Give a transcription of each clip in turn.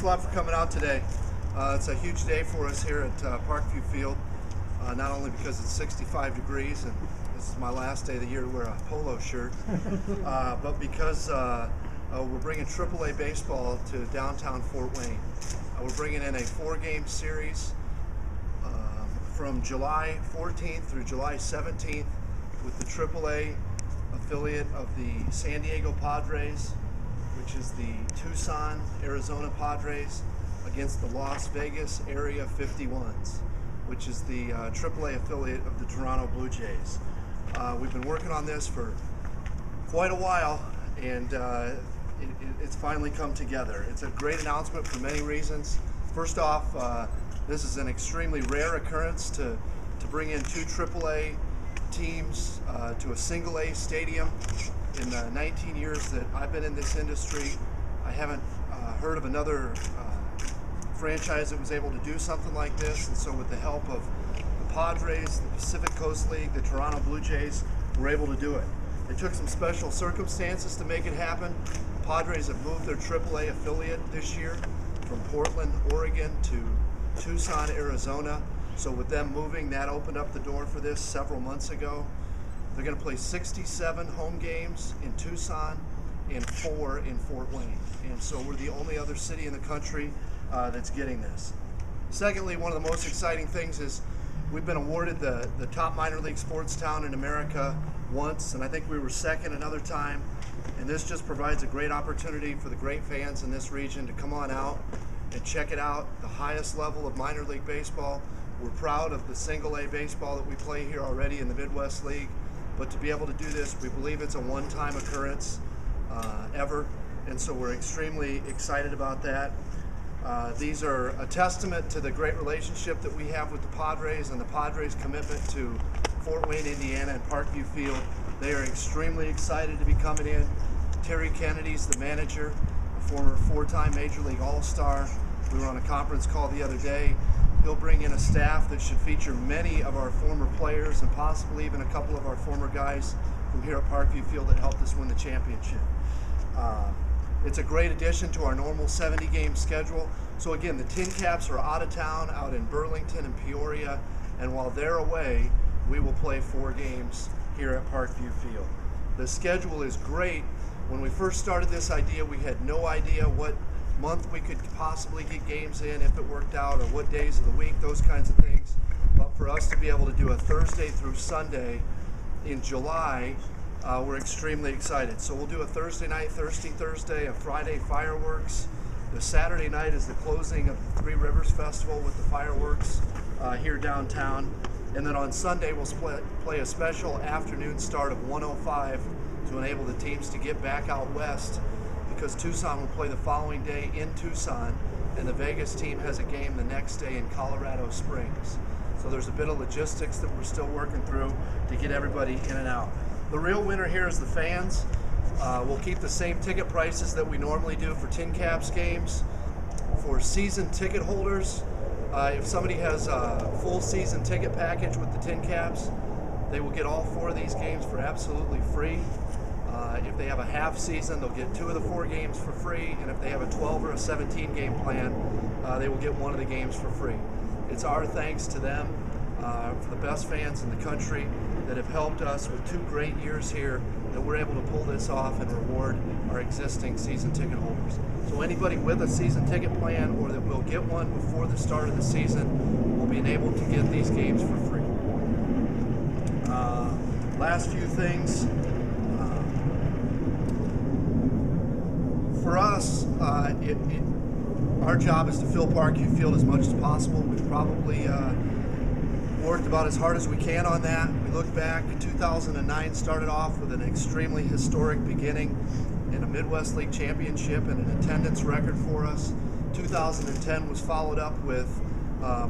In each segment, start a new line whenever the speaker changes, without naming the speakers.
a lot for coming out today. It's a huge day for us here at Parkview Field, not only because it's 65 degrees and this is my last day of the year to wear a polo shirt, but because we're bringing Triple-A Baseball to downtown Fort Wayne. We're bringing in a 4-game series from July 14th through July 17th with the Triple-A affiliate of the San Diego Padres, which is the Tucson, Arizona Padres, against the Las Vegas Area 51s, which is the Triple-A affiliate of the Toronto Blue Jays. We've been working on this for quite a while, and it's finally come together. It's a great announcement for many reasons. First off, this is an extremely rare occurrence to bring in 2 Triple-A teams to a single-A stadium. In the 19 years that I've been in this industry, I haven't heard of another franchise that was able to do something like this. And so with the help of the Padres, the Pacific Coast League, the Toronto Blue Jays, we're able to do it. It took some special circumstances to make it happen. The Padres have moved their Triple-A affiliate this year from Portland, Oregon to Tucson, Arizona. So with them moving, that opened up the door for this several months ago. They're going to play 67 home games in Tucson and 4 in Fort Wayne. And so we're the only other city in the country that's getting this. Secondly, one of the most exciting things is we've been awarded the top minor league sports town in America once, and I think we were second another time. And this just provides a great opportunity for the great fans in this region to come on out and check it out, the highest level of minor league baseball. We're proud of the single-A baseball that we play here already in the Midwest League, but to be able to do this, we believe it's a one-time occurrence ever, and so we're extremely excited about that. These are a testament to the great relationship that we have with the Padres and the Padres' commitment to Fort Wayne, Indiana and Parkview Field. They are extremely excited to be coming in. Terry Kennedy's the manager, a former 4-time Major League All-Star. We were on a conference call the other day. He'll bring in a staff that should feature many of our former players and possibly even a couple of our former guys from here at Parkview Field that helped us win the championship. It's a great addition to our normal 70-game schedule. So again, the TinCaps are out of town, out in Burlington and Peoria, and while they're away, we will play 4 games here at Parkview Field. The schedule is great. When we first started this idea, we had no idea what month we could possibly get games in, if it worked out, or what days of the week, those kinds of things. But for us to be able to do a Thursday through Sunday in July, we're extremely excited. So we'll do a Thursday night, Thirsty Thursday, a Friday fireworks. The Saturday night is the closing of the Three Rivers Festival with the fireworks here downtown. And then on Sunday, we'll play a special afternoon start of 1:05 to enable the teams to get back out west, because Tucson will play the following day in Tucson, and the Vegas team has a game the next day in Colorado Springs. So there's a bit of logistics that we're still working through to get everybody in and out. The real winner here is the fans. We'll keep the same ticket prices that we normally do for TinCaps games. For season ticket holders, if somebody has a full season ticket package with the TinCaps, they will get all 4 of these games for absolutely free. If they have a half season, they'll get 2 of the 4 games for free, and if they have a 12 or a 17 game plan, they will get 1 of the games for free. It's our thanks to them, for the best fans in the country that have helped us with 2 great years here, that we're able to pull this off and reward our existing season ticket holders. So anybody with a season ticket plan, or that will get one before the start of the season, will be enabled to get these games for free. Last few things. For us, our job is to fill Parkview Field as much as possible. We've probably worked about as hard as we can on that. We look back, 2009 started off with an extremely historic beginning in a Midwest League championship and an attendance record for us. 2010 was followed up with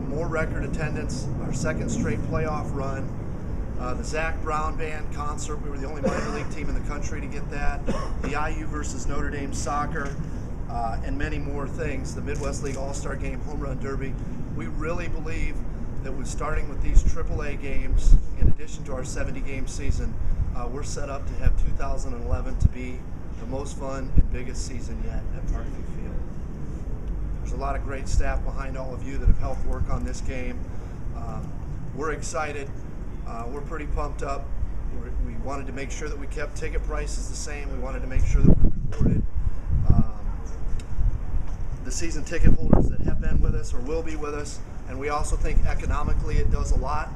more record attendance, our 2nd straight playoff run. The Zach Brown Band concert, we were the only minor league team in the country to get that. The IU versus Notre Dame soccer, and many more things. The Midwest League All-Star Game, Home Run Derby. We really believe that with starting with these Triple-A games, in addition to our 70-game season, we're set up to have 2011 to be the most fun and biggest season yet at Parkview Field. There's a lot of great staff behind all of you that have helped work on this game. We're excited. We're pretty pumped up. We wanted to make sure that we kept ticket prices the same. We wanted to make sure that we rewarded the season ticket holders that have been with us or will be with us. And we also think economically it does a lot.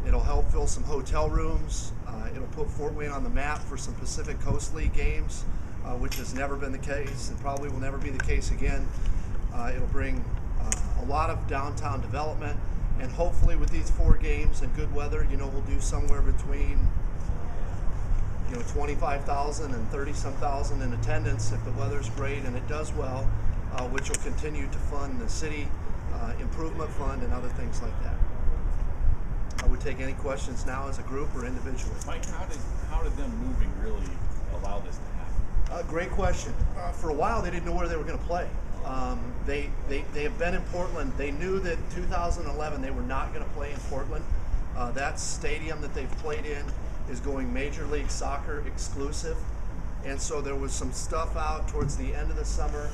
It'll help fill some hotel rooms. It'll put Fort Wayne on the map for some Pacific Coast League games, which has never been the case and probably will never be the case again. It'll bring a lot of downtown development, and hopefully with these 4 games and good weather, we'll do somewhere between 25,000 and 30-some thousand in attendance if the weather's great and it does well, which will continue to fund the city improvement fund and other things like that. I would take any questions now as a group or individually.
Mike, how did them moving really allow this to happen?
Great question. For a while, they didn't know where they were going to play. They have been in Portland. They knew that 2011 they were not going to play in Portland. That stadium that they've played in is going Major League Soccer exclusive, and so there was some stuff out towards the end of the summer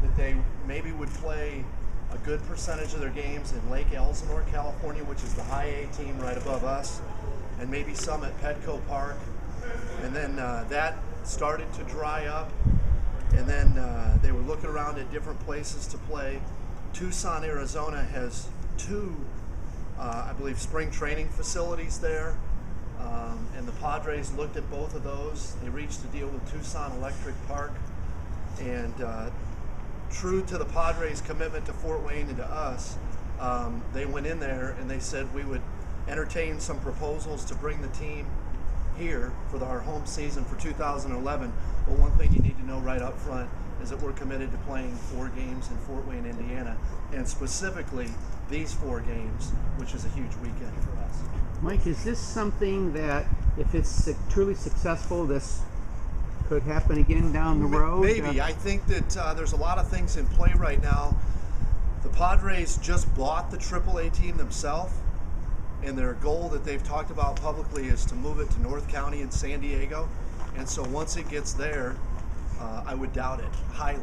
that they maybe would play a good percentage of their games in Lake Elsinore, California, which is the high A team right above us, and maybe some at Petco Park. And then that started to dry up, and then they were looking around at different places to play. Tucson, Arizona has 2, I believe, spring training facilities there, and the Padres looked at both of those. They reached a deal with Tucson Electric Park, and true to the Padres' commitment to Fort Wayne and to us, they went in there and they said we would entertain some proposals to bring the team here for our home season for 2011. Well, one thing you need to know right up front is that we're committed to playing 4 games in Fort Wayne, Indiana, and specifically these 4 games, which is a huge weekend for us.
Mike, is this something that, if it's truly successful, this could happen again down the road?
Maybe. I think that there's a lot of things in play right now. The Padres just bought the Triple-A team themselves, and their goal that they've talked about publicly is to move it to North County in San Diego. And so once it gets there, I would doubt it highly,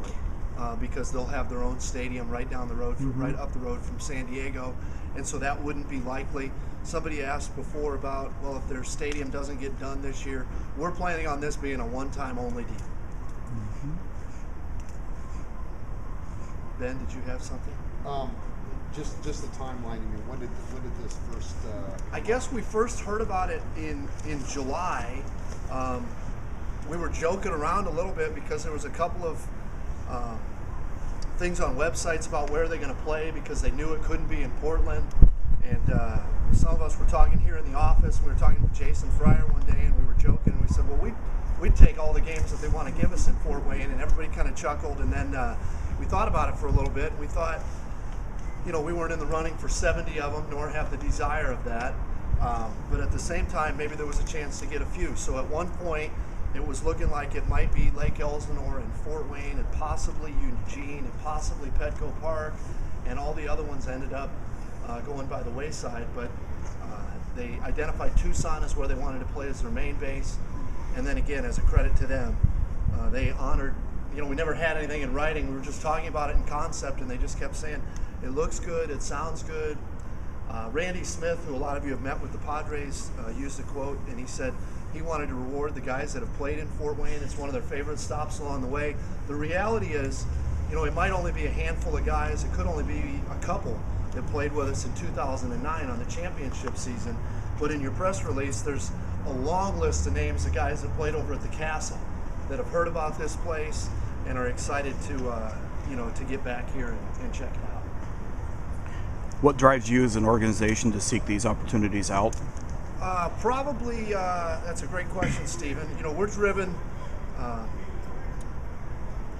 because they'll have their own stadium right down the road, right up the road from San Diego, and so that wouldn't be likely. Somebody asked before about, well, if their stadium doesn't get done this year, we're planning on this being a one-time only deal. Ben, did you have something?
Just the timeline. I mean, when did this first?
I guess we first heard about it in July. We were joking around a little bit because there was a couple of things on websites about where they're going to play because they knew it couldn't be in Portland. And some of us were talking here in the office. We were talking with Jason Fryer one day, and we were joking. We said, well, we'd take all the games that they want to give us in Fort Wayne, and everybody kind of chuckled. And then we thought about it for a little bit. We thought, we weren't in the running for 70 of them, nor have the desire of that. But at the same time, maybe there was a chance to get a few. So at one point, it was looking like it might be Lake Elsinore and Fort Wayne and possibly Eugene and possibly Petco Park, and all the other ones ended up going by the wayside. But they identified Tucson as where they wanted to play as their main base. And then again, as a credit to them, they honored, we never had anything in writing. We were just talking about it in concept, and they just kept saying, it looks good, it sounds good. Randy Smith, who a lot of you have met with the Padres, used a quote, and he said he wanted to reward the guys that have played in Fort Wayne. It's one of their favorite stops along the way. The reality is, it might only be a handful of guys. It could only be a couple that played with us in 2009 on the championship season. But in your press release, there's a long list of names of guys that played over at the Castle that have heard about this place and are excited to, to get back here and check it out.
What drives you as an organization to seek these opportunities out?
Probably, that's a great question, Stephen. We're driven.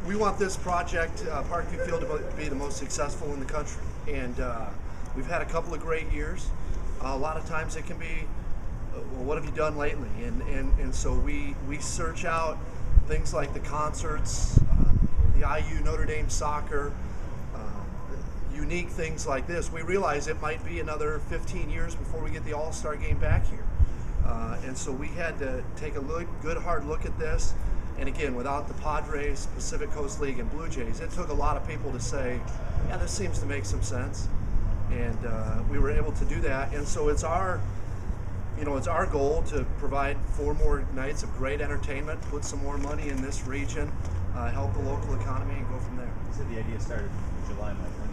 We want this project, Parkview Field, to be the most successful in the country. And we've had a couple of great years. A lot of times it can be, well, what have you done lately? And so we search out things like the concerts, the IU Notre Dame soccer, unique things like this. We realize it might be another 15 years before we get the All-Star game back here. And so we had to take a good hard look at this. And again, without the Padres, Pacific Coast League, and Blue Jays, it took a lot of people to say, yeah, this seems to make some sense. And we were able to do that. And so it's our goal to provide 4 more nights of great entertainment, put some more money in this region, help the local economy, and go from there.
You said the idea started in July, Mike. When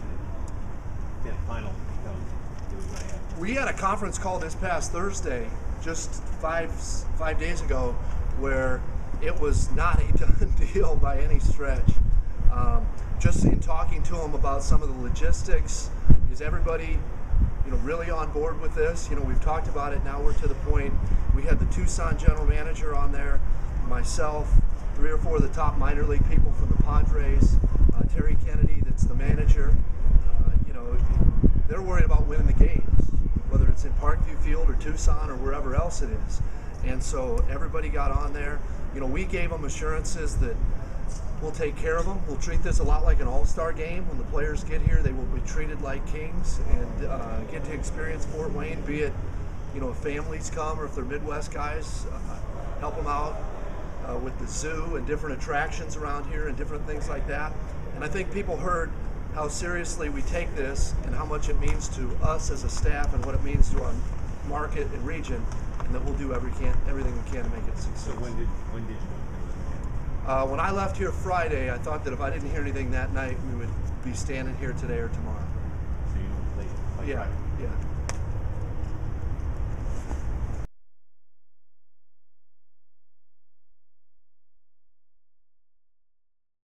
did that final become?
We had a conference call this past Thursday, just five days ago, where it was not a done deal by any stretch. Just in talking to them about some of the logistics, is everybody, really on board with this? We've talked about it. Now we're to the point. We had the Tucson general manager on there, myself, 3 or 4 of the top minor league people from the Padres, Terry Kennedy, that's the manager. They're worried about winning the games, whether it's in Parkview Field or Tucson or wherever else it is. And so everybody got on there. We gave them assurances that we'll take care of them. We'll treat this a lot like an all-star game. When the players get here, they will be treated like kings and get to experience Fort Wayne, be it, if families come or if they're Midwest guys, help them out with the zoo and different attractions around here and different things like that. And I think people heard how seriously we take this and how much it means to us as a staff and what it means to our market and region, and that we'll do everything we can to make it a success.
So when did you know?
When I left here Friday, I thought that if I didn't hear anything that night, we would be standing here today or tomorrow.
So you were late.
Yeah.